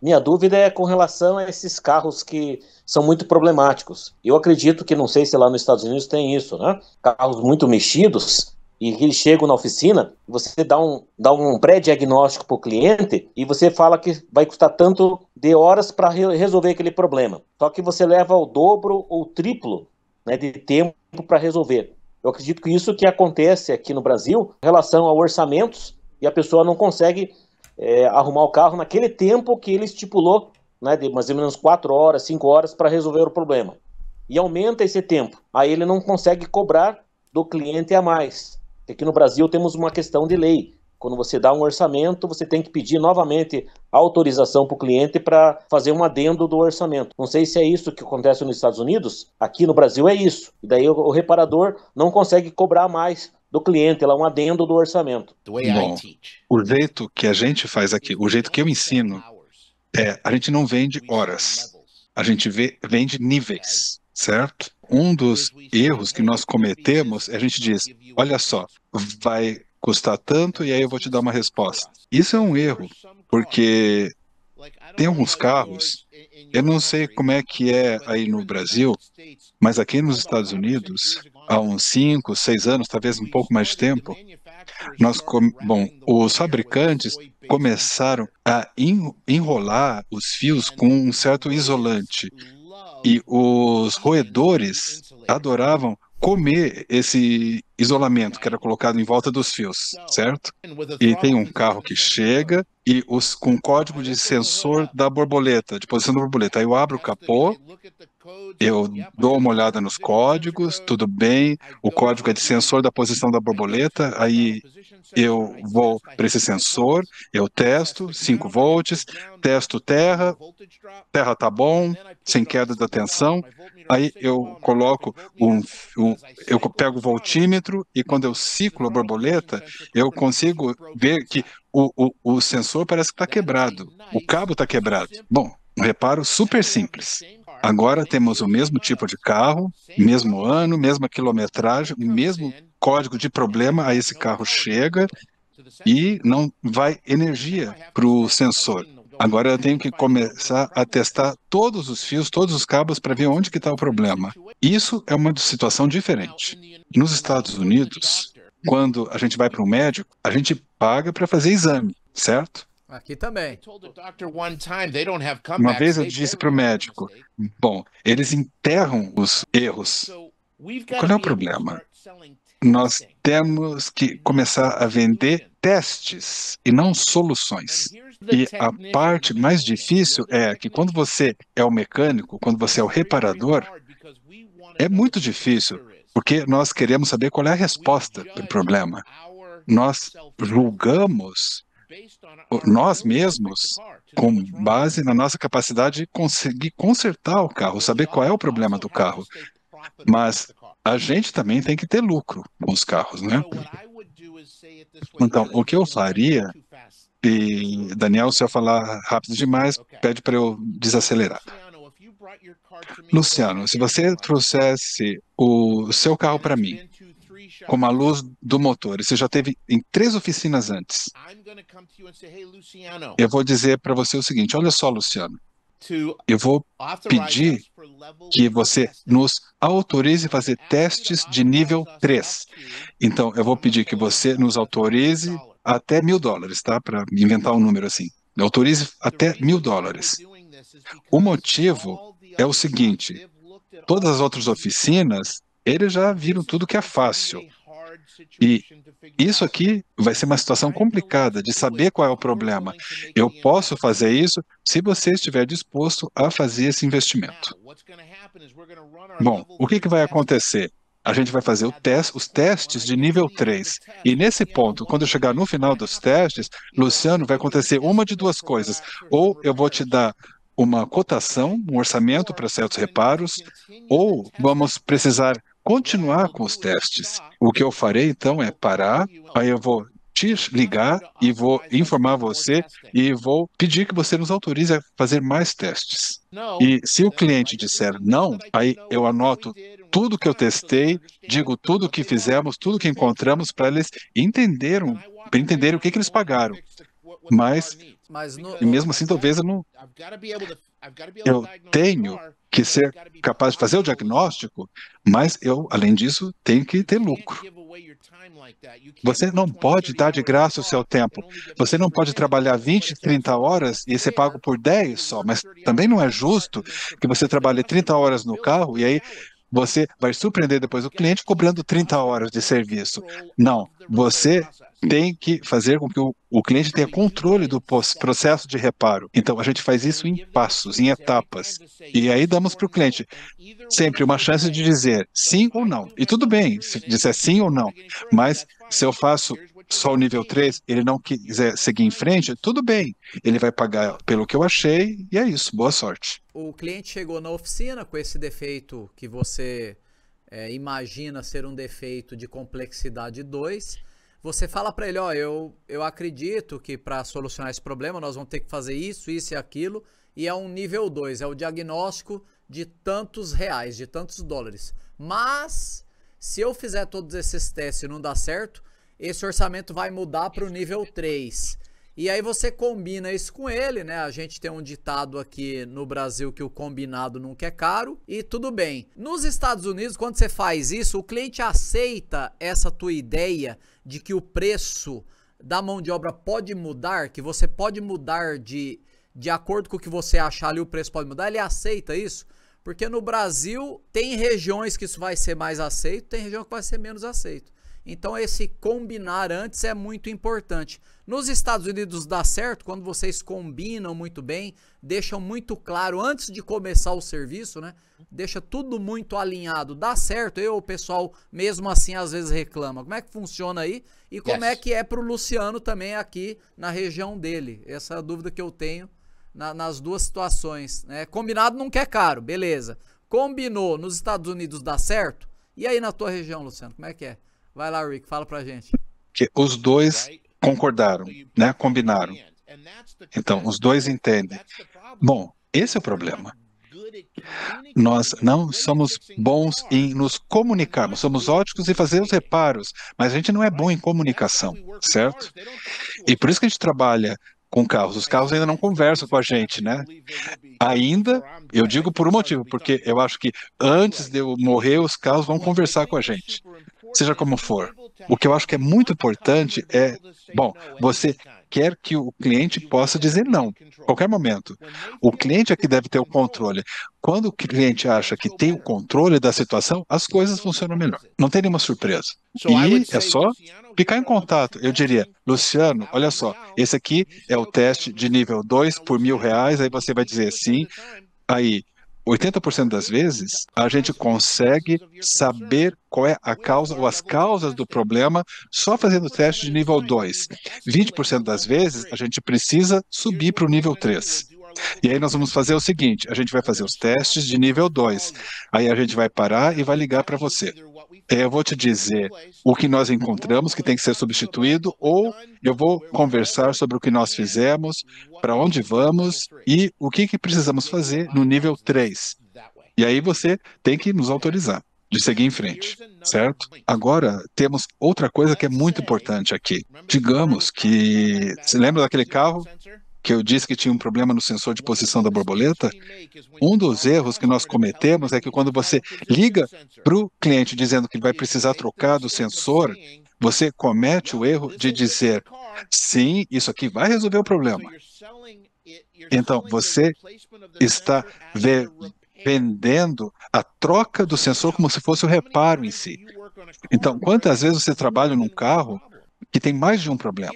A minha dúvida é com relação a esses carros que são muito problemáticos. Eu acredito que, não sei se lá nos Estados Unidos tem isso, né? Carros muito mexidos e que eles chegam na oficina, você dá um pré-diagnóstico para o cliente e você fala que vai custar tanto de horas para resolver aquele problema. Só que você leva o dobro ou o triplo, né, de tempo para resolver. Eu acredito que isso que acontece aqui no Brasil em relação a orçamentos e a pessoa não consegue arrumar o carro naquele tempo que ele estipulou, né, de mais ou menos 4 horas, 5 horas para resolver o problema. E aumenta esse tempo. Aí ele não consegue cobrar do cliente a mais. Aqui no Brasil temos uma questão de lei. Quando você dá um orçamento, você tem que pedir novamente autorização para o cliente para fazer um adendo do orçamento. Não sei se é isso que acontece nos Estados Unidos. Aqui no Brasil é isso. E daí o reparador não consegue cobrar mais do cliente, lá um adendo do orçamento. Bom, o jeito que a gente faz aqui, o jeito que eu ensino, a gente não vende horas, a gente vende níveis, certo? Um dos erros que nós cometemos é a gente diz, olha só, vai custar tanto e aí eu vou te dar uma resposta. Isso é um erro, porque tem alguns carros, eu não sei como é que é aí no Brasil, mas aqui nos Estados Unidos, há uns 5, 6 anos, talvez um pouco mais de tempo, os fabricantes começaram a enrolar os fios com um certo isolante e os roedores adoravam comer esse isolamento que era colocado em volta dos fios, certo? E tem um carro que chega e com código de sensor da borboleta, de posição da borboleta. Aí eu abro o capô, eu dou uma olhada nos códigos, tudo bem, o código é de sensor da posição da borboleta, aí eu vou para esse sensor, eu testo 5 volts, testo terra, terra tá bom, sem queda da tensão, aí eu coloco eu pego o voltímetro e quando eu ciclo a borboleta, eu consigo ver que o sensor parece que está quebrado, o cabo está quebrado. Bom, um reparo super simples. Agora temos o mesmo tipo de carro, mesmo ano, mesma quilometragem, o mesmo código de problema, aí esse carro chega e não vai energia para o sensor. Agora eu tenho que começar a testar todos os fios, todos os cabos para ver onde que está o problema. Isso é uma situação diferente. Nos Estados Unidos, quando a gente vai para um médico, a gente paga para fazer exame, certo? Aqui também. Uma vez eu disse para o médico, bom, eles enterram os erros. Qual é o problema? Nós temos que começar a vender testes e não soluções. E a parte mais difícil é que quando você é o mecânico, quando você é o reparador, é muito difícil, porque nós queremos saber qual é a resposta para o problema. Nós julgamos nós mesmos com base na nossa capacidade de conseguir consertar o carro, saber qual é o problema do carro. Mas a gente também tem que ter lucro com os carros, né? Então, o que eu faria, e Daniel, se eu falar rápido demais, pede para eu desacelerar. Luciano, se você trouxesse o seu carro para mim, com a luz do motor, e você já teve em 3 oficinas antes, eu vou dizer para você o seguinte, olha só, Luciano, eu vou pedir que você nos autorize a fazer testes de nível 3. Então, eu vou pedir que você nos autorize até $1.000, tá? Para inventar um número assim. Autorize até $1.000. O motivo é o seguinte, todas as outras oficinas, eles já viram tudo que é fácil. E isso aqui vai ser uma situação complicada de saber qual é o problema. Eu posso fazer isso se você estiver disposto a fazer esse investimento. Bom, o que vai acontecer? A gente vai fazer os testes de nível 3. E nesse ponto, quando eu chegar no final dos testes, Luciano, vai acontecer uma de duas coisas. Ou eu vou te dar uma cotação, um orçamento para certos reparos, ou vamos precisar continuar com os testes. O que eu farei, então, é parar, aí eu vou te ligar e vou informar você e vou pedir que você nos autorize a fazer mais testes. E se o cliente disser não, aí eu anoto tudo que eu testei, digo tudo que fizemos, tudo que encontramos para eles entenderem o que eles pagaram. mas no... e mesmo assim talvez eu tenho que ser capaz de fazer o diagnóstico, mas eu, além disso, tenho que ter lucro. Você não pode dar de graça o seu tempo. Você não pode trabalhar 20, 30 horas e ser pago por 10 só, mas também não é justo que você trabalhe 30 horas no carro e aí você vai surpreender depois o cliente cobrando 30 horas de serviço. Não, você tem que fazer com que o cliente tenha controle do processo de reparo. Então, a gente faz isso em passos, em etapas. E aí damos para o cliente sempre uma chance de dizer sim ou não. E tudo bem se disser sim ou não, mas se eu faço só o nível 3, ele não quiser seguir em frente, tudo bem. Ele vai pagar pelo que eu achei e é isso. Boa sorte. O cliente chegou na oficina com esse defeito que você imagina ser um defeito de complexidade 2. Você fala para ele, ó, eu acredito que para solucionar esse problema nós vamos ter que fazer isso, isso e aquilo, e é um nível 2, é o diagnóstico de tantos reais, de tantos dólares. Mas, se eu fizer todos esses testes e não dá certo, esse orçamento vai mudar para o nível 3. E aí você combina isso com ele, né? A gente tem um ditado aqui no Brasil que o combinado nunca é caro, e tudo bem. Nos Estados Unidos, quando você faz isso, o cliente aceita essa tua ideia de que o preço da mão de obra pode mudar, que você pode mudar de acordo com o que você achar ali, o preço pode mudar, ele aceita isso? Porque no Brasil tem regiões que isso vai ser mais aceito, tem região que vai ser menos aceito. Então esse combinar antes é muito importante. Nos Estados Unidos dá certo quando vocês combinam muito bem, deixam muito claro antes de começar o serviço, né? Deixa tudo muito alinhado. Dá certo, o pessoal mesmo assim às vezes reclama. Como é que funciona aí? E como é que é para o Luciano também aqui na região dele? Essa é a dúvida que eu tenho nas duas situações, né? Combinado não quer caro, beleza. Combinou, nos Estados Unidos dá certo? E aí na tua região, Luciano, como é que é? Vai lá, Rick, fala pra gente. Que os dois concordaram, né? Combinaram. Então, os dois entendem. Bom, esse é o problema. Nós não somos bons em nos comunicarmos, somos ótimos em fazer os reparos, mas a gente não é bom em comunicação, certo? E por isso que a gente trabalha com carros. Os carros ainda não conversam com a gente, né? Ainda, eu digo por um motivo, porque eu acho que antes de eu morrer, os carros vão conversar com a gente. Seja como for. O que eu acho que é muito importante é, bom, você quer que o cliente possa dizer não, a qualquer momento. O cliente é que deve ter o controle. Quando o cliente acha que tem o controle da situação, as coisas funcionam melhor. Não tem nenhuma surpresa. E é só ficar em contato. Eu diria, Luciano, olha só, esse aqui é o teste de nível 2 por R$1.000, aí você vai dizer sim, aí 80% das vezes, a gente consegue saber qual é a causa ou as causas do problema só fazendo o teste de nível 2. 20% das vezes, a gente precisa subir para o nível 3. E aí nós vamos fazer o seguinte, a gente vai fazer os testes de nível 2. Aí a gente vai parar e vai ligar para você. Eu vou te dizer o que nós encontramos que tem que ser substituído, ou eu vou conversar sobre o que nós fizemos, para onde vamos e o que precisamos fazer no nível 3. E aí você tem que nos autorizar de seguir em frente, certo? Agora, temos outra coisa que é muito importante aqui. Digamos que... Você lembra daquele carro que eu disse que tinha um problema no sensor de posição da borboleta? Um dos erros que nós cometemos é que quando você liga para o cliente dizendo que vai precisar trocar do sensor, você comete o erro de dizer, sim, isso aqui vai resolver o problema. Então, você está vendendo a troca do sensor como se fosse o reparo em si. Então, quantas vezes você trabalha num carro que tem mais de um problema?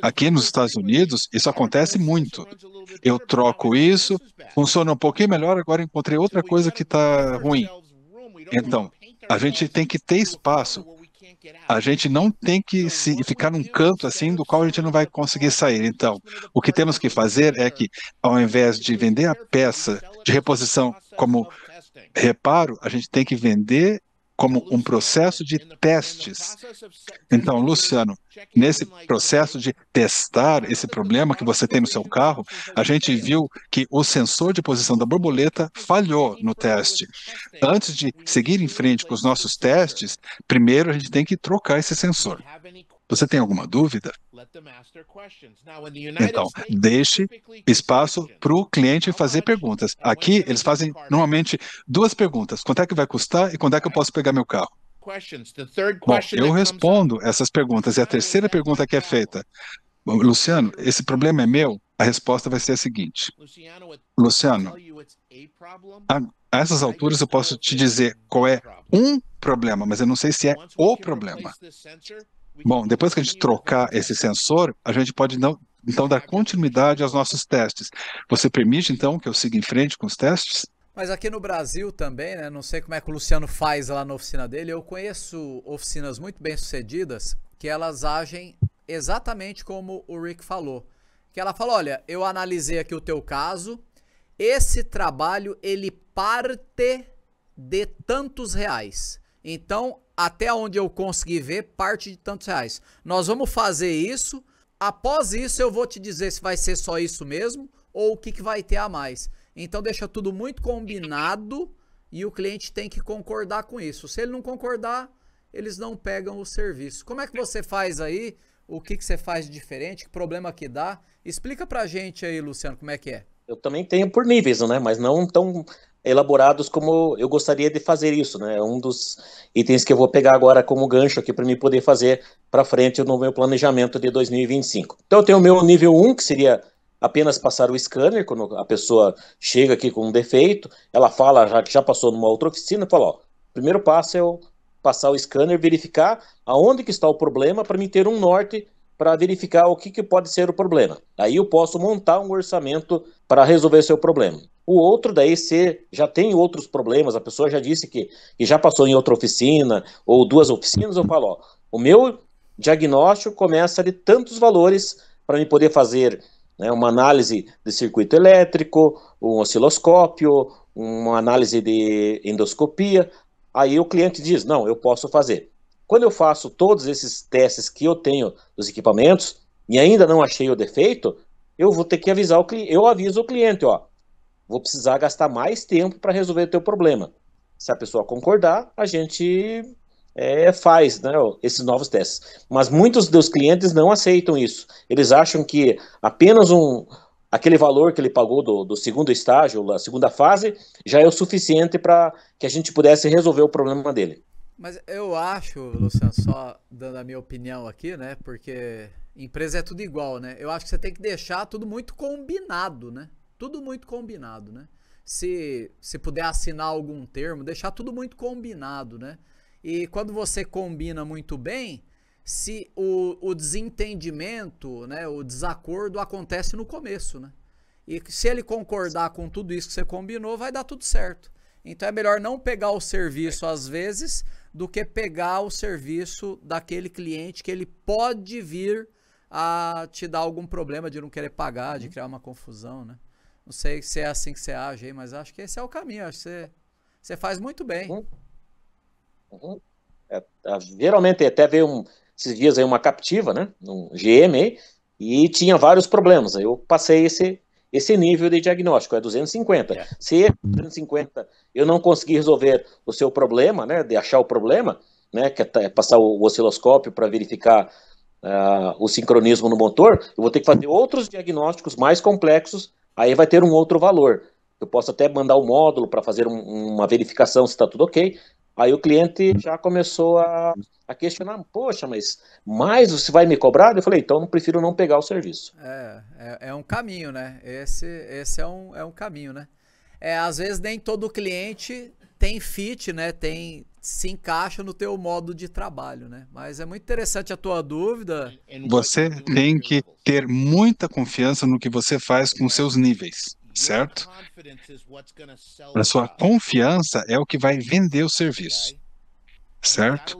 Aqui nos Estados Unidos, isso acontece muito. Eu troco isso, funciona um pouquinho melhor, agora encontrei outra coisa que está ruim. Então, a gente tem que ter espaço. A gente não tem que ficar num canto assim do qual a gente não vai conseguir sair. Então, o que temos que fazer é que, ao invés de vender a peça de reposição como reparo, a gente tem que vender como um processo de testes. Então, Luciano, nesse processo de testar esse problema que você tem no seu carro, a gente viu que o sensor de posição da borboleta falhou no teste. Antes de seguir em frente com os nossos testes, primeiro a gente tem que trocar esse sensor. Você tem alguma dúvida? Então, deixe espaço para o cliente fazer perguntas. Aqui, eles fazem normalmente 2 perguntas. Quanto é que vai custar e quando é que eu posso pegar meu carro? Bom, eu respondo essas perguntas. E a terceira pergunta que é feita: Luciano, esse problema é meu? A resposta vai ser a seguinte: Luciano, a essas alturas eu posso te dizer qual é um problema, mas eu não sei se é o problema. Bom, depois que a gente trocar esse sensor, a gente pode então dar continuidade aos nossos testes. Você permite, então, que eu siga em frente com os testes? Mas aqui no Brasil também, né? Não sei como é que o Luciano faz lá na oficina dele. Eu conheço oficinas muito bem sucedidas que elas agem exatamente como o Rick falou. Que ela fala, olha, eu analisei aqui o teu caso, esse trabalho ele parte de tantos reais. Então, até onde eu consegui ver, parte de tantos reais. Nós vamos fazer isso, após isso eu vou te dizer se vai ser só isso mesmo ou o que vai ter a mais. Então deixa tudo muito combinado e o cliente tem que concordar com isso. Se ele não concordar, eles não pegam o serviço. Como é que você faz aí? O que você faz de diferente? Que problema que dá? Explica pra gente aí, Luciano, como é que é. Eu também tenho por níveis, né? Mas não tão elaborados como eu gostaria de fazer isso, né? É um dos itens que eu vou pegar agora como gancho aqui para mim poder fazer para frente no meu planejamento de 2025. Então eu tenho o meu nível 1, que seria apenas passar o scanner, quando a pessoa chega aqui com um defeito, ela fala já que já passou numa outra oficina, fala, ó, o primeiro passo é eu passar o scanner, verificar aonde que está o problema para mim ter um norte para verificar o que pode ser o problema. Aí eu posso montar um orçamento para resolver seu problema. O outro, daí, se já tem outros problemas, a pessoa já disse que já passou em outra oficina, ou 2 oficinas, eu falo, ó, o meu diagnóstico começa de tantos valores para me poder fazer, né, uma análise de circuito elétrico, um osciloscópio, uma análise de endoscopia. Aí o cliente diz, não, eu posso fazer. Quando eu faço todos esses testes que eu tenho dos equipamentos e ainda não achei o defeito, eu vou ter que avisar o cliente. Eu aviso o cliente, ó, vou precisar gastar mais tempo para resolver o teu problema. Se a pessoa concordar, a gente faz, né, esses novos testes. Mas muitos dos clientes não aceitam isso. Eles acham que apenas aquele valor que ele pagou do segundo estágio, da segunda fase, já é o suficiente para que a gente pudesse resolver o problema dele. Mas eu acho, Luciano, só dando a minha opinião aqui, né? Porque empresa é tudo igual, né? Eu acho que você tem que deixar tudo muito combinado, né? Tudo muito combinado, né? Se puder assinar algum termo, deixar tudo muito combinado, né? E quando você combina muito bem, se o desentendimento, né? O desacordo acontece no começo, né? E se ele concordar com tudo isso que você combinou, vai dar tudo certo. Então é melhor não pegar o serviço às vezes do que pegar o serviço daquele cliente que ele pode vir a te dar algum problema de não querer pagar, de criar uma confusão, né? Não sei se é assim que você age aí, mas acho que esse é o caminho. Acho que você faz muito bem. Geralmente até veio esses dias aí uma captiva, né? Um GM aí, e tinha vários problemas. Aí eu passei esse nível de diagnóstico, é 250. Se 250 eu não conseguir resolver o seu problema, né, de achar o problema, né, que é passar o osciloscópio para verificar o sincronismo no motor, eu vou ter que fazer outros diagnósticos mais complexos, aí vai ter um outro valor. Eu posso até mandar o módulo para fazer uma verificação se está tudo ok. Aí o cliente já começou a questionar, poxa, mas mais você vai me cobrar? Eu falei, então eu prefiro não pegar o serviço. É um caminho, né? Esse é um caminho, né? Às vezes nem todo cliente tem fit, né? Se encaixa no teu modo de trabalho, né? Mas é muito interessante a tua dúvida. Você tem que ter muita confiança no que você faz com seus níveis, certo? A sua confiança é o que vai vender o serviço, certo?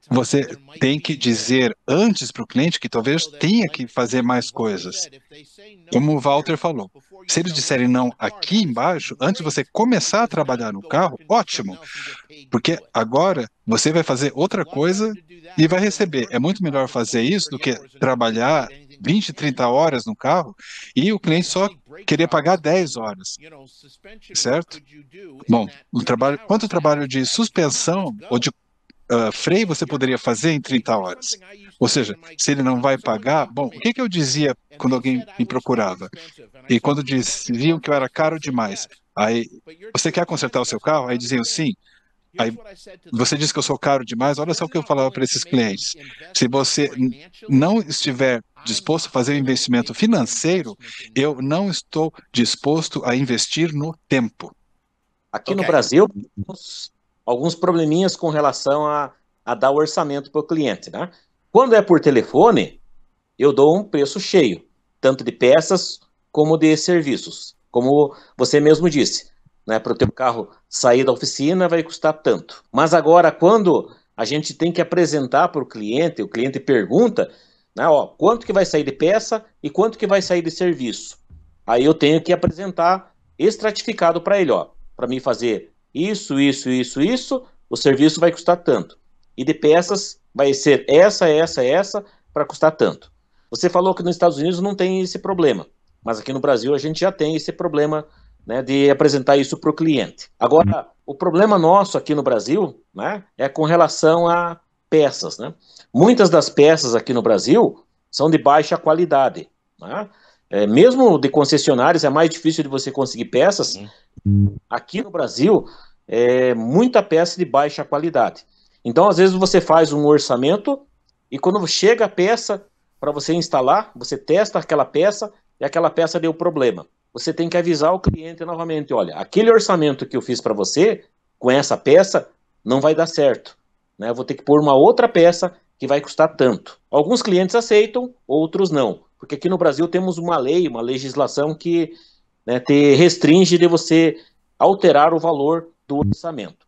Você tem que dizer antes para o cliente que talvez tenha que fazer mais coisas. Como o Walter falou, se eles disserem não aqui embaixo, antes de você começar a trabalhar no carro, ótimo, porque agora você vai fazer outra coisa e vai receber. É muito melhor fazer isso do que trabalhar 20, 30 horas no carro e o cliente só querer pagar 10 horas, certo? Bom, quanto ao trabalho de suspensão ou de freio você poderia fazer em 30 horas. Ou seja, se ele não vai pagar, bom, o que que eu dizia quando alguém me procurava? E quando diziam que eu era caro demais, aí, você quer consertar o seu carro? Aí diziam sim. Aí você diz que eu sou caro demais, olha só o que eu falava para esses clientes. Se você não estiver disposto a fazer um investimento financeiro, eu não estou disposto a investir no tempo. Aqui no Brasil, temos alguns probleminhas com relação a dar o orçamento para o cliente, né? Quando é por telefone, eu dou um preço cheio, tanto de peças como de serviços. Como você mesmo disse, né? Para o teu carro sair da oficina vai custar tanto. Mas agora, quando a gente tem que apresentar para o cliente pergunta, né, ó, quanto que vai sair de peça e quanto que vai sair de serviço. Aí eu tenho que apresentar estratificado para ele, ó, para mim fazer isso, o serviço vai custar tanto. E de peças vai ser essa, para custar tanto. Você falou que nos Estados Unidos não tem esse problema, mas aqui no Brasil a gente já tem esse problema, né, de apresentar isso para o cliente. Agora, o problema nosso aqui no Brasil, né, é com relação a peças, né? Muitas das peças aqui no Brasil são de baixa qualidade, né? Mesmo de concessionários é mais difícil de você conseguir peças. Aqui no Brasil é muita peça de baixa qualidade. Então, às vezes você faz um orçamento e quando chega a peça para você instalar, você testa aquela peça e aquela peça deu problema. Você tem que avisar o cliente novamente, olha, aquele orçamento que eu fiz para você, com essa peça, não vai dar certo, né? Eu vou ter que pôr uma outra peça que vai custar tanto. Alguns clientes aceitam, outros não, porque aqui no Brasil temos uma lei, uma legislação que, né, te restringe de você alterar o valor do orçamento.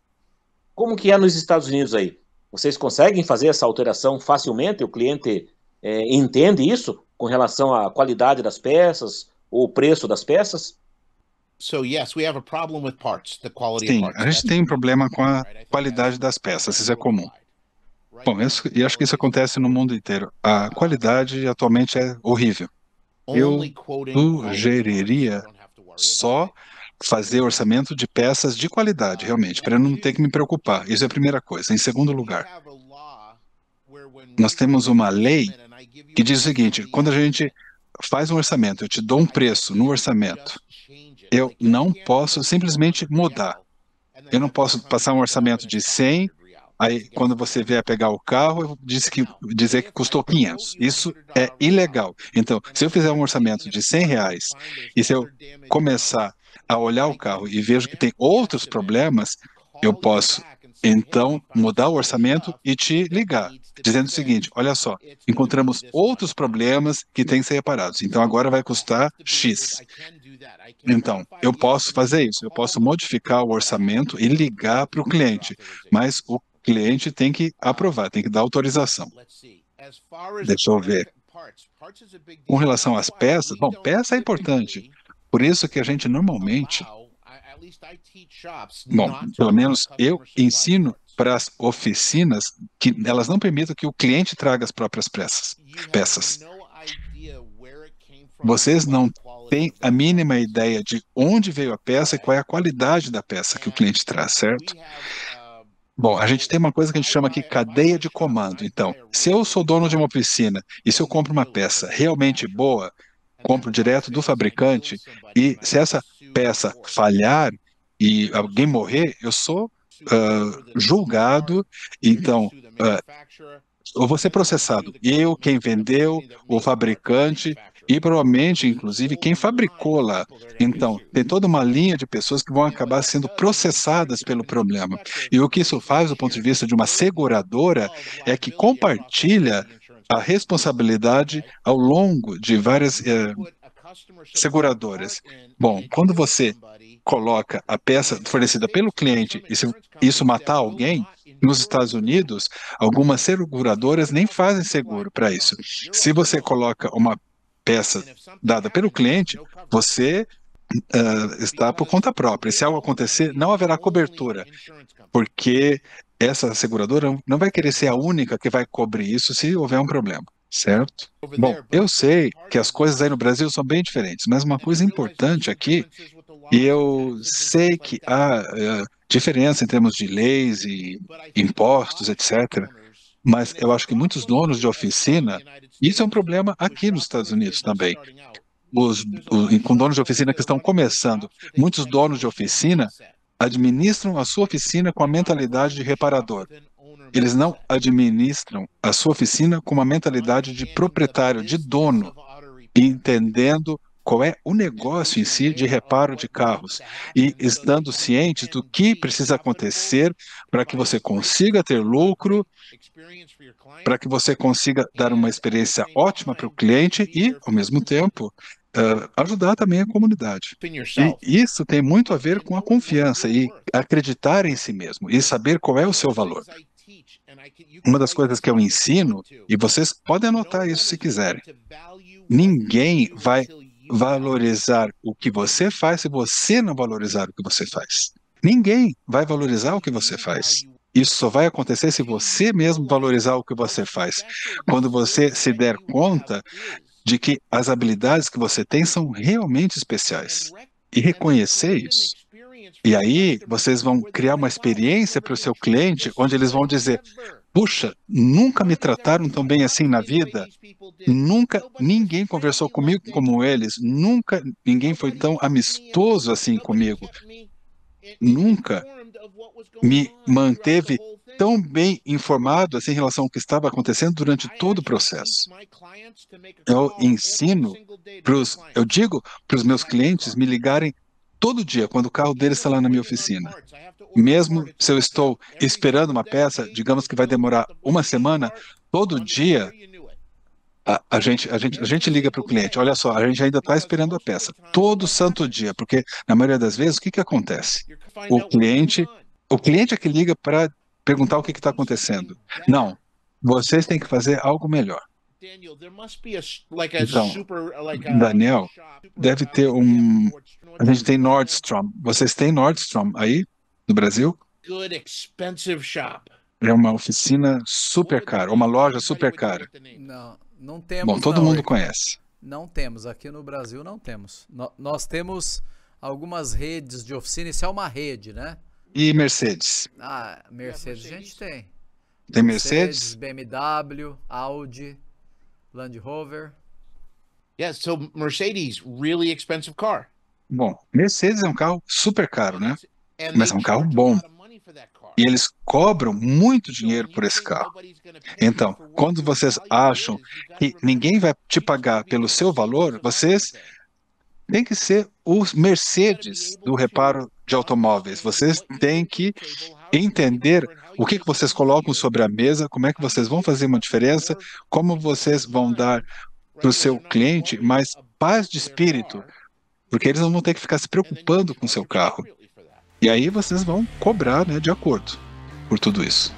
Como que é nos Estados Unidos aí? Vocês conseguem fazer essa alteração facilmente? O cliente entende isso com relação à qualidade das peças ou o preço das peças? Sim, a gente tem um problema com a qualidade das peças, isso é comum. Bom, e acho que isso acontece no mundo inteiro. A qualidade atualmente é horrível. Eu sugeriria só fazer orçamento de peças de qualidade, realmente, para eu não ter que me preocupar. Isso é a primeira coisa. Em segundo lugar, nós temos uma lei que diz o seguinte: quando a gente faz um orçamento, eu te dou um preço no orçamento, eu não posso simplesmente mudar. Eu não posso passar um orçamento de 100, aí quando você vier pegar o carro, eu dizer que custou 500. Isso é ilegal. Então, se eu fizer um orçamento de R$ 100 e se eu começar a olhar o carro e vejo que tem outros problemas, eu posso então mudar o orçamento e te ligar, dizendo o seguinte: olha só, encontramos outros problemas que têm que ser reparados, então agora vai custar X. Então, eu posso fazer isso, eu posso modificar o orçamento e ligar para o cliente, mas o cliente tem que aprovar, tem que dar autorização. Deixa eu ver. Com relação às peças, bom, peça é importante, por isso que a gente normalmente, bom, pelo menos eu ensino para as oficinas que elas não permitam que o cliente traga as próprias peças. Vocês não têm a mínima ideia de onde veio a peça e qual é a qualidade da peça que o cliente traz, certo? Bom, a gente tem uma coisa que a gente chama aqui cadeia de comando. Então, se eu sou dono de uma oficina e se eu compro uma peça realmente boa, compro direto do fabricante, e se essa peça falhar e alguém morrer, eu sou julgado, então eu vou ser processado. Eu, quem vendeu, o fabricante e provavelmente, inclusive, quem fabricou lá. Então, tem toda uma linha de pessoas que vão acabar sendo processadas pelo problema. E o que isso faz, do ponto de vista de uma seguradora, é que compartilha a responsabilidade ao longo de várias seguradoras. Bom, quando você coloca a peça fornecida pelo cliente e se isso matar alguém, nos Estados Unidos, algumas seguradoras nem fazem seguro para isso. Se você coloca uma peça dada pelo cliente, você está por conta própria. Se algo acontecer, não haverá cobertura, porque essa seguradora não vai querer ser a única que vai cobrir isso se houver um problema, certo? Bom, eu sei que as coisas aí no Brasil são bem diferentes, mas uma coisa importante aqui, e eu sei que há diferença em termos de leis e impostos, etc. Mas eu acho que muitos donos de oficina, isso é um problema aqui nos Estados Unidos também. Com donos de oficina que estão começando, muitos donos de oficina administram a sua oficina com a mentalidade de reparador. Eles não administram a sua oficina com uma mentalidade de proprietário, de dono, entendendo qual é o negócio em si de reparo de carros e estando ciente do que precisa acontecer para que você consiga ter lucro, para que você consiga dar uma experiência ótima para o cliente e, ao mesmo tempo, ajudar também a comunidade. E isso tem muito a ver com a confiança e acreditar em si mesmo e saber qual é o seu valor. Uma das coisas que eu ensino, e vocês podem anotar isso se quiserem, ninguém vai valorizar o que você faz se você não valorizar o que você faz. Ninguém vai valorizar o que você faz. Isso só vai acontecer se você mesmo valorizar o que você faz. Quando você se der conta de que as habilidades que você tem são realmente especiais. E reconhecer isso. E aí, vocês vão criar uma experiência para o seu cliente, onde eles vão dizer, puxa, nunca me trataram tão bem assim na vida, nunca ninguém conversou comigo como eles, nunca ninguém foi tão amistoso assim comigo, nunca me manteve tão bem informado assim, em relação ao que estava acontecendo durante todo o processo. Eu ensino, eu digo para os meus clientes me ligarem todo dia, quando o carro deles está lá na minha oficina. Mesmo se eu estou esperando uma peça, digamos que vai demorar uma semana, todo dia a gente liga para o cliente, olha só, a gente ainda está esperando a peça, todo santo dia, porque na maioria das vezes, o que acontece? O cliente é que liga para perguntar o que está acontecendo. Não, vocês têm que fazer algo melhor. Então, Daniel, deve ter a gente tem Nordstrom. Vocês têm Nordstrom aí no Brasil? É uma oficina super cara, uma loja super cara. Não temos. Bom, todo mundo conhece. Não temos. Aqui no Brasil não temos. Nós temos algumas redes de oficina. Isso é uma rede, né? E Mercedes? Mercedes a gente tem. Tem Mercedes? BMW, Audi, Land Rover. Yeah, so Mercedes, really expensive car. Bom, Mercedes é um carro super caro, né? Mas é um carro bom. E eles cobram muito dinheiro por esse carro. Então, quando vocês acham que ninguém vai te pagar pelo seu valor, vocês têm que ser os Mercedes do reparo de automóveis. Vocês têm que entender o que vocês colocam sobre a mesa, como é que vocês vão fazer uma diferença, como vocês vão dar para o seu cliente mais paz de espírito, porque eles não vão ter que ficar se preocupando com o seu carro. E aí vocês vão cobrar, né, de acordo por tudo isso.